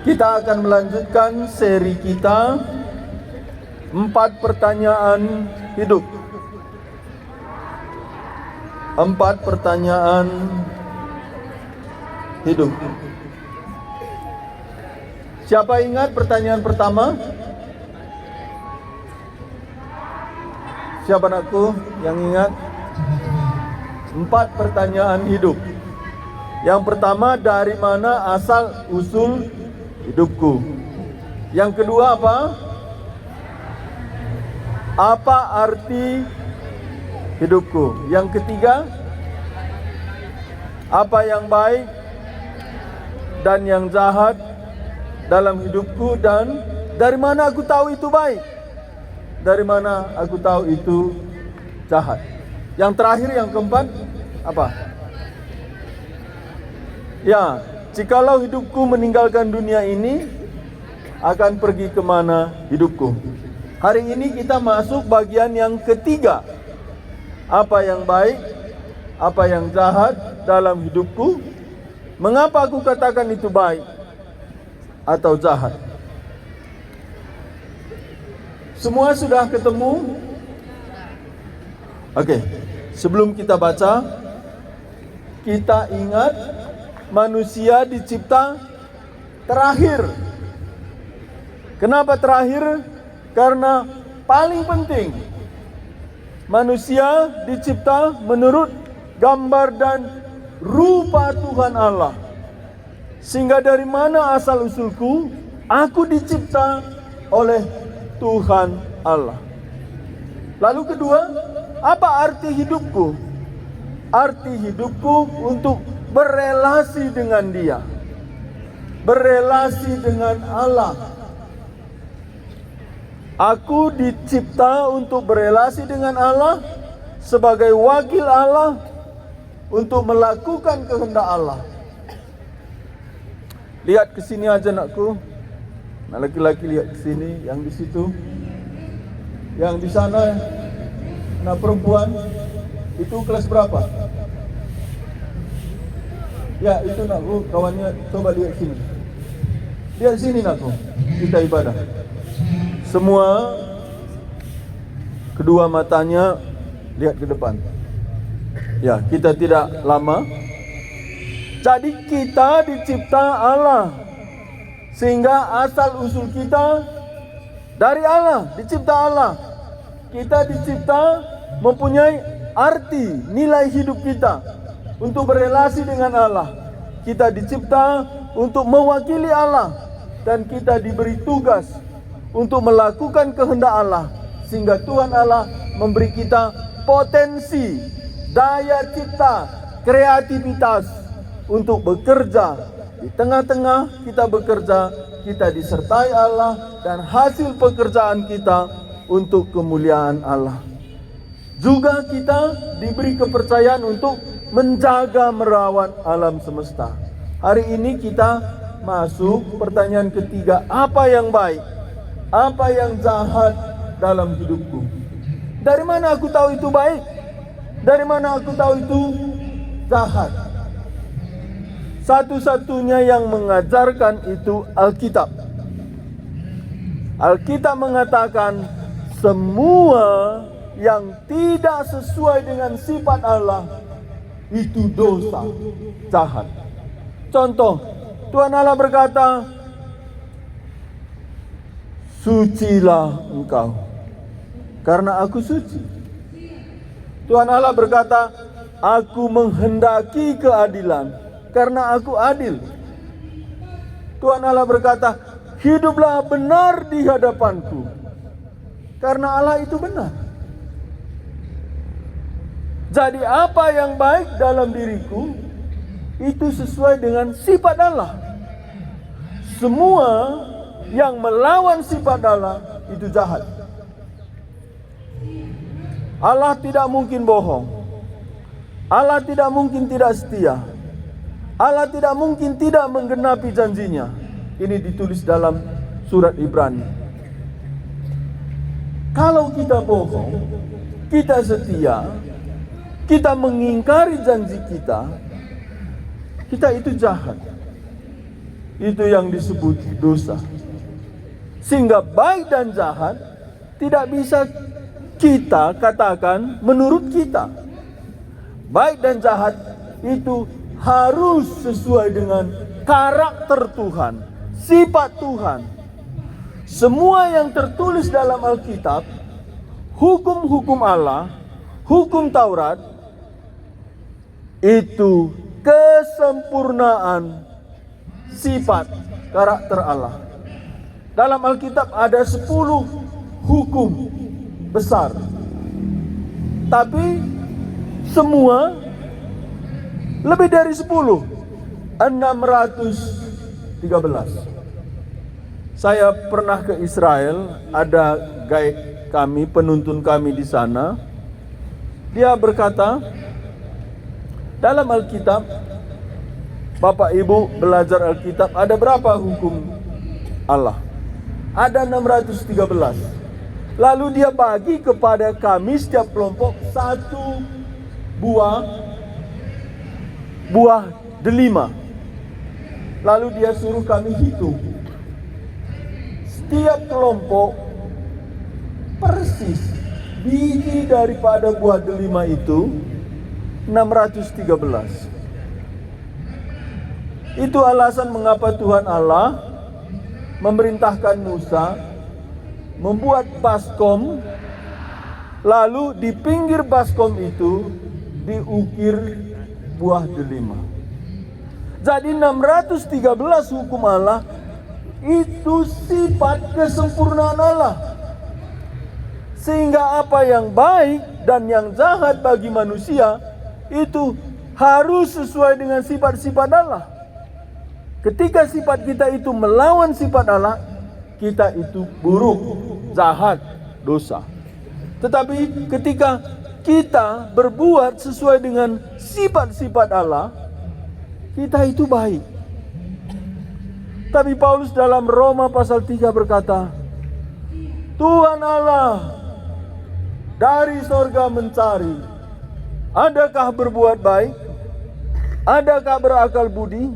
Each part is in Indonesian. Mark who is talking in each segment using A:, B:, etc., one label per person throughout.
A: Kita akan melanjutkan seri kita 4 pertanyaan hidup. 4 pertanyaan hidup. Siapa ingat pertanyaan pertama? Siapa anakku yang ingat? 4 pertanyaan hidup. Yang pertama, dari mana asal usul hidupku? Yang kedua apa? Apa arti hidupku? Yang ketiga, apa yang baik dan yang jahat dalam hidupku, dan dari mana aku tahu itu baik? Dari mana aku tahu itu jahat? Yang terakhir, yang keempat, apa? Ya, jikalau hidupku meninggalkan dunia ini, akan pergi kemana hidupku? Hari ini kita masuk bagian yang ketiga. Apa yang baik, apa yang jahat dalam hidupku? Mengapa aku katakan itu baik atau jahat? Semua sudah ketemu? Oke, sebelum kita baca, kita ingat manusia dicipta terakhir. Kenapa terakhir? Karena paling penting, manusia dicipta menurut gambar dan rupa Tuhan Allah. Sehingga dari mana asal usulku? Aku dicipta oleh Tuhan Allah. Lalu kedua, apa arti hidupku? Arti hidupku untuk berelasi dengan Dia, berelasi dengan Allah. Aku dicipta untuk berelasi dengan Allah sebagai wakil Allah untuk melakukan kehendak Allah. Lihat ke sini aja anakku. Nah, laki-laki lihat ke sini, yang di situ, yang di sana. Nah, perempuan itu kelas berapa? Ya, itu nakku, kawannya, coba lihat sini. Lihat sini nakku, kita ibadah. Semua kedua matanya lihat ke depan. Ya, kita tidak lama. Jadi kita dicipta Allah, sehingga asal usul kita dari Allah, dicipta Allah. Kita dicipta mempunyai arti, nilai hidup kita untuk berelasi dengan Allah. Kita dicipta untuk mewakili Allah, dan kita diberi tugas untuk melakukan kehendak Allah, sehingga Tuhan Allah memberi kita potensi, daya cipta, kreativitas untuk bekerja. Di tengah-tengah kita bekerja, kita disertai Allah, dan hasil pekerjaan kita untuk kemuliaan Allah. Juga kita diberi kepercayaan untuk menjaga merawat alam semesta. Hari ini kita masuk pertanyaan ketiga, apa yang baik, apa yang jahat dalam hidupku? Dari mana aku tahu itu baik? Dari mana aku tahu itu jahat? Satu-satunya yang mengajarkan itu Alkitab. Alkitab mengatakan semua yang tidak sesuai dengan sifat Allah itu dosa, jahat. Contoh, Tuhan Allah berkata, sucilah engkau, karena aku suci. Tuhan Allah berkata, aku menghendaki keadilan, karena aku adil. Tuhan Allah berkata, hiduplah benar di hadapanku, karena Allah itu benar. Jadi apa yang baik dalam diriku, itu sesuai dengan sifat Allah. Semua yang melawan sifat Allah itu jahat. Allah tidak mungkin bohong. Allah tidak mungkin tidak setia. Allah tidak mungkin tidak menggenapi janjinya. Ini ditulis dalam surat Ibrani. Kalau kita bohong, kita setia, kita mengingkari janji kita, kita itu jahat. Itu yang disebut dosa. Sehingga baik dan jahat tidak bisa kita katakan menurut kita. Baik dan jahat itu harus sesuai dengan karakter Tuhan, sifat Tuhan. Semua yang tertulis dalam Alkitab, hukum-hukum Allah, hukum Taurat, itu kesempurnaan sifat karakter Allah. Dalam Alkitab ada 10 hukum besar, tapi semua lebih dari 10, 613. Saya pernah ke Israel, ada guide kami, penuntun kami di sana. Dia berkata, dalam Alkitab, Bapak Ibu belajar Alkitab, ada berapa hukum Allah? Ada 613. Lalu dia bagi kepada kami setiap kelompok 1 buah delima. Lalu dia suruh kami hitung. Setiap kelompok persis biji daripada buah delima itu 613. Itu alasan mengapa Tuhan Allah memerintahkan Musa membuat baskom, lalu di pinggir baskom itu diukir buah delima. Jadi 613 hukum Allah itu sifat kesempurnaan Allah. Sehingga apa yang baik dan yang jahat bagi manusia itu harus sesuai dengan sifat-sifat Allah. Ketika sifat kita itu melawan sifat Allah, kita itu buruk, jahat, dosa. Tetapi ketika kita berbuat sesuai dengan sifat-sifat Allah, kita itu baik. Tapi Paulus dalam Roma pasal 3 berkata, Tuhan Allah dari sorga mencari, adakah berbuat baik? Adakah berakal budi?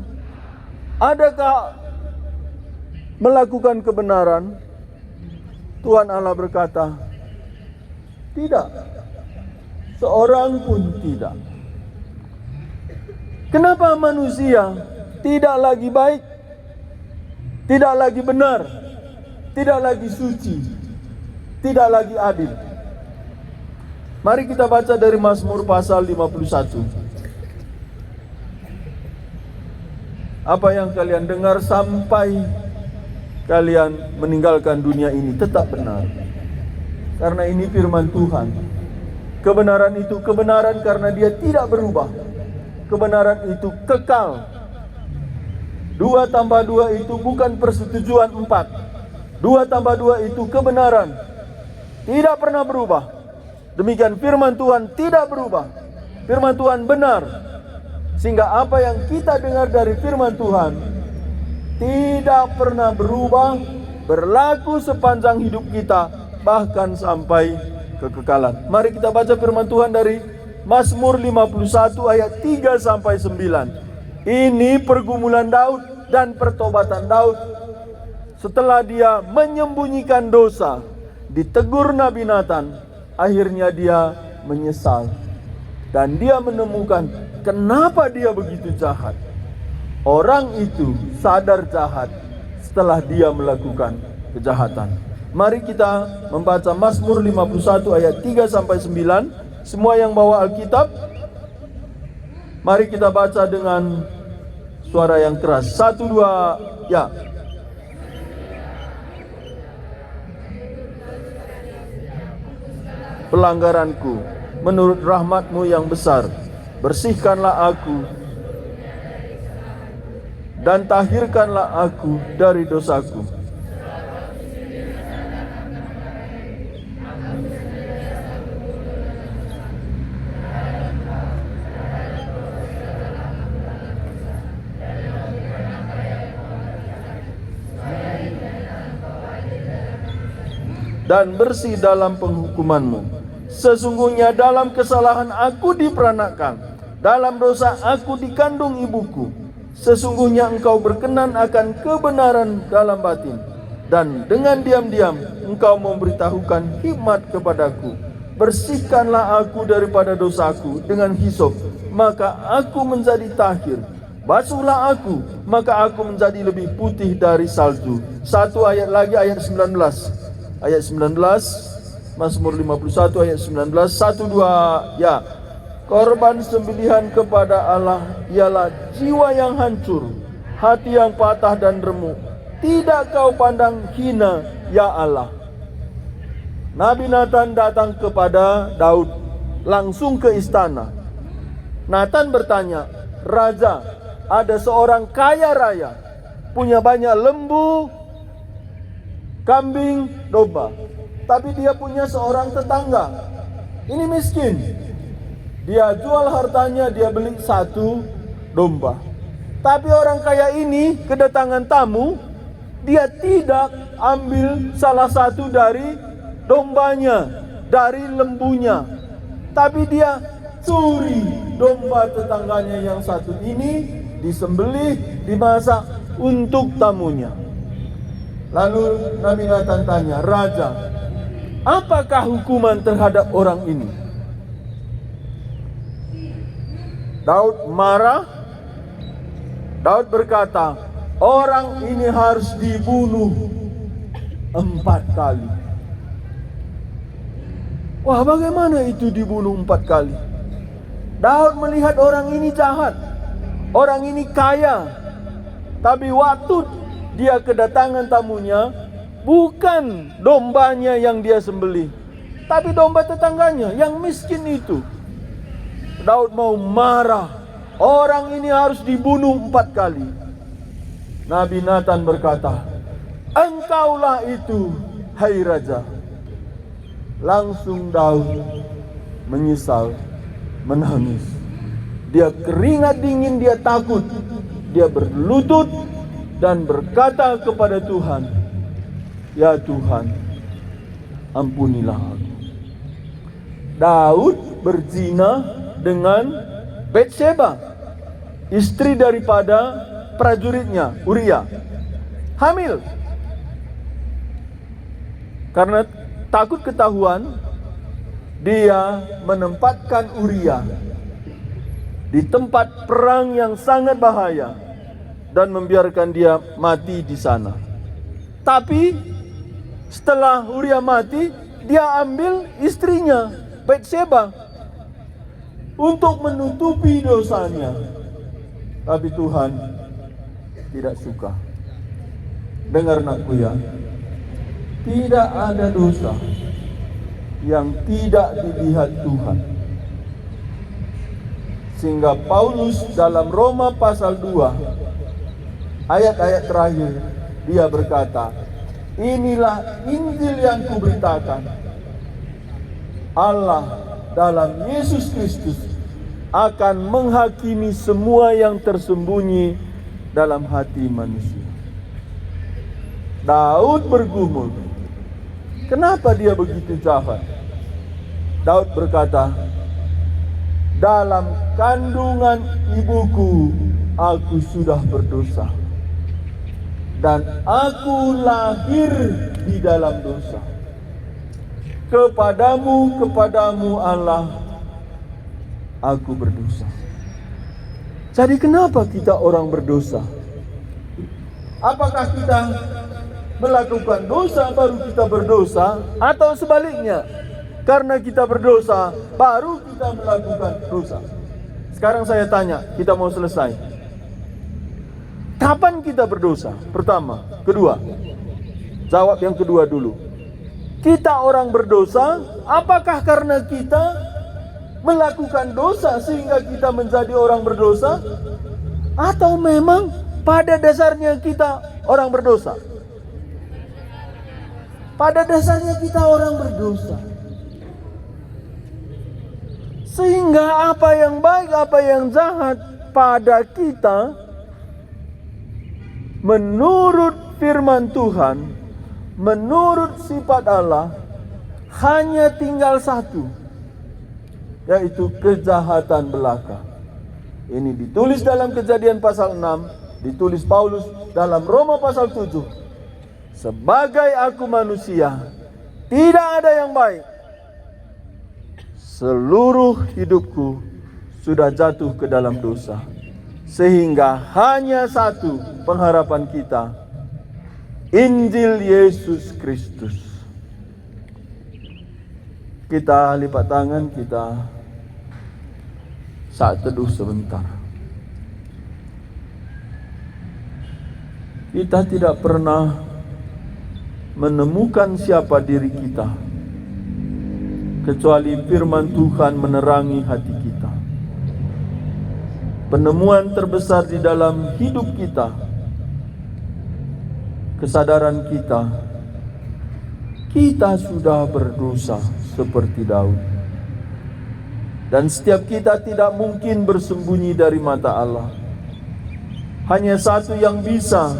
A: Adakah melakukan kebenaran? Tuhan Allah berkata, tidak. Seorang pun tidak. Kenapa manusia tidak lagi baik? Tidak lagi benar, tidak lagi suci, tidak lagi adil. Mari kita baca dari Mazmur pasal 51. Apa yang kalian dengar sampai kalian meninggalkan dunia ini tetap benar. Karena ini firman Tuhan. Kebenaran itu kebenaran karena dia tidak berubah. Kebenaran itu kekal. 2 tambah 2 itu bukan persetujuan 4. 2 tambah 2 itu kebenaran. Tidak pernah berubah. Demikian firman Tuhan tidak berubah. Firman Tuhan benar. Sehingga apa yang kita dengar dari firman Tuhan tidak pernah berubah, berlaku sepanjang hidup kita, bahkan sampai kekekalan. Mari kita baca firman Tuhan dari Mazmur 51 ayat 3 sampai 9. Ini pergumulan Daud dan pertobatan Daud. Setelah dia menyembunyikan dosa, ditegur Nabi Nathan, akhirnya dia menyesal. Dan dia menemukan kenapa dia begitu jahat. Orang itu sadar jahat setelah dia melakukan kejahatan. Mari kita membaca Mazmur 51 ayat 3 sampai 9. Semua yang bawa Alkitab, mari kita baca dengan suara yang keras. 1, 2, ya. Pelanggaranku menurut rahmat-Mu yang besar, bersihkanlah aku dan tahirkanlah aku dari dosaku. Dan bersih dalam penghukuman-Mu. Sesungguhnya dalam kesalahan aku diperanakkan, dalam dosa aku dikandung ibuku. Sesungguhnya engkau berkenan akan kebenaran dalam batin, dan dengan diam-diam engkau memberitahukan hikmat kepadaku. Bersihkanlah aku daripada dosaku dengan hisop, maka aku menjadi tahir. Basuhlah aku, maka aku menjadi lebih putih dari salju. Satu ayat lagi, ayat 19. Ayat 19, Mazmur 51 ayat 19. 1, 2, ya. Korban sembelihan kepada Allah ialah jiwa yang hancur, hati yang patah dan remuk. Tidak kau pandang hina, ya Allah. Nabi Nathan datang kepada Daud, langsung ke istana. Nathan bertanya, "Raja, ada seorang kaya raya, punya banyak lembu, kambing, domba. Tapi dia punya seorang tetangga, ini miskin. Dia jual hartanya, dia beli satu domba. Tapi orang kaya ini kedatangan tamu, dia tidak ambil salah satu dari dombanya, dari lembunya. Tapi dia curi domba tetangganya yang satu ini, disembelih, dimasak untuk tamunya." Lalu Nabi Nathan tanya, "Raja, apakah hukuman terhadap orang ini?" Daud marah. Daud berkata, "Orang ini harus dibunuh 4 kali." Wah, bagaimana itu dibunuh 4 kali? Daud melihat orang ini jahat, orang ini kaya. Tapi waktu dia kedatangan tamunya, bukan dombanya yang dia sembelih, tapi domba tetangganya yang miskin itu. Daud mau marah, orang ini harus dibunuh 4 kali. Nabi Nathan berkata, "Engkaulah itu, hai raja." Langsung Daud menyesal, menangis. Dia keringat dingin, dia takut. Dia berlutut dan berkata kepada Tuhan, "Ya Tuhan, ampunilah aku." Daud berzina dengan Batseba, istri daripada prajuritnya Uria, hamil. Karena takut ketahuan, dia menempatkan Uria di tempat perang yang sangat bahaya dan membiarkan dia mati di sana. Tapi setelah Uria mati, dia ambil istrinya Batseba untuk menutupi dosanya. Tapi Tuhan tidak suka. Dengar nakku ya, tidak ada dosa yang tidak dilihat Tuhan. Sehingga Paulus dalam Roma pasal 2 ayat-ayat terakhir, dia berkata, "Inilah Injil yang kuberitakan. Allah dalam Yesus Kristus akan menghakimi semua yang tersembunyi dalam hati manusia." Daud bergumul, kenapa dia begitu jahat? Daud berkata, "Dalam kandungan ibuku aku sudah berdosa, dan aku lahir di dalam dosa. Kepadamu Allah, aku berdosa." Jadi kenapa kita orang berdosa? Apakah kita melakukan dosa baru kita berdosa, atau sebaliknya, karena kita berdosa baru kita melakukan dosa? Sekarang saya tanya, kita mau selesai. Kapan kita berdosa? Pertama, kedua. Jawab yang kedua dulu. Kita orang berdosa, apakah karena kita melakukan dosa sehingga kita menjadi orang berdosa? Atau memang pada dasarnya kita orang berdosa? Pada dasarnya kita orang berdosa. Sehingga apa yang baik, apa yang jahat pada kita, menurut firman Tuhan, menurut sifat Allah, hanya tinggal satu, yaitu kejahatan belaka. Ini ditulis dalam Kejadian pasal 6, ditulis Paulus dalam Roma pasal 7. Sebagai aku manusia, tidak ada yang baik. Seluruh hidupku sudah jatuh ke dalam dosa. Sehingga hanya satu pengharapan kita, Injil Yesus Kristus. Kita lipat tangan, kita saat teduh sebentar. Kita tidak pernah menemukan siapa diri kita kecuali firman Tuhan menerangi hati kita. Penemuan terbesar di dalam hidup kita, kesadaran kita sudah berdosa seperti Daud. Dan setiap kita tidak mungkin bersembunyi dari mata Allah. Hanya satu yang bisa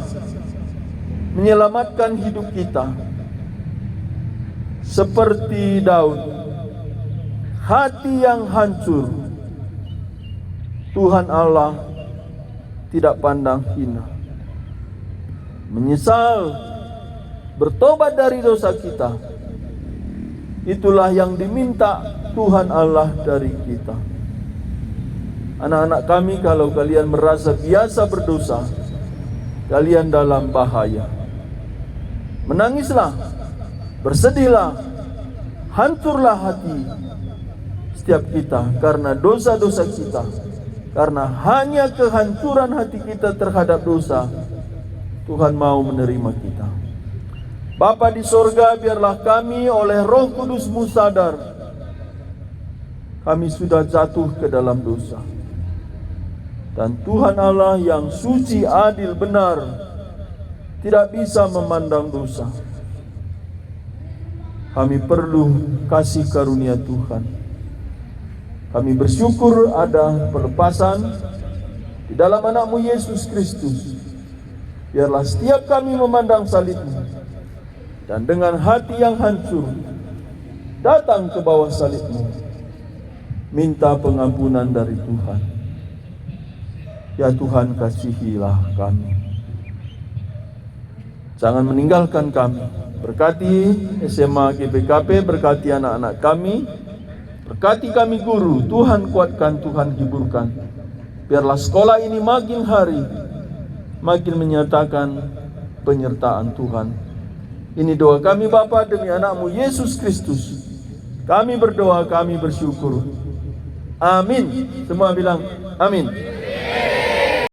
A: menyelamatkan hidup kita. Seperti Daud, hati yang hancur, Tuhan Allah tidak pandang hina. Menyesal, bertobat dari dosa kita, itulah yang diminta Tuhan Allah dari kita. Anak-anak kami, kalau kalian merasa biasa berdosa, kalian dalam bahaya. Menangislah, bersedihlah, hancurlah hati setiap kita karena dosa-dosa kita. Karena hanya kehancuran hati kita terhadap dosa, Tuhan mau menerima kita. Bapa di sorga, biarlah kami oleh Roh Kudus-Mu sadar kami sudah jatuh ke dalam dosa. Dan Tuhan Allah yang suci, adil, benar, tidak bisa memandang dosa. Kami perlu kasih karunia Tuhan. Kami bersyukur ada pelepasan di dalam anak-Mu Yesus Kristus. Biarlah setiap kami memandang salib-Mu, dan dengan hati yang hancur datang ke bawah salib-Mu, minta pengampunan dari Tuhan. Ya Tuhan, kasihilah kami. Jangan meninggalkan kami. Berkati SMA GBKP, berkati anak-anak kami, berkati kami guru. Tuhan kuatkan, Tuhan hiburkan. Biarlah sekolah ini makin hari makin menyatakan penyertaan Tuhan. Ini doa kami Bapa demi anak-Mu Yesus Kristus. Kami berdoa, kami bersyukur. Amin. Semua bilang amin.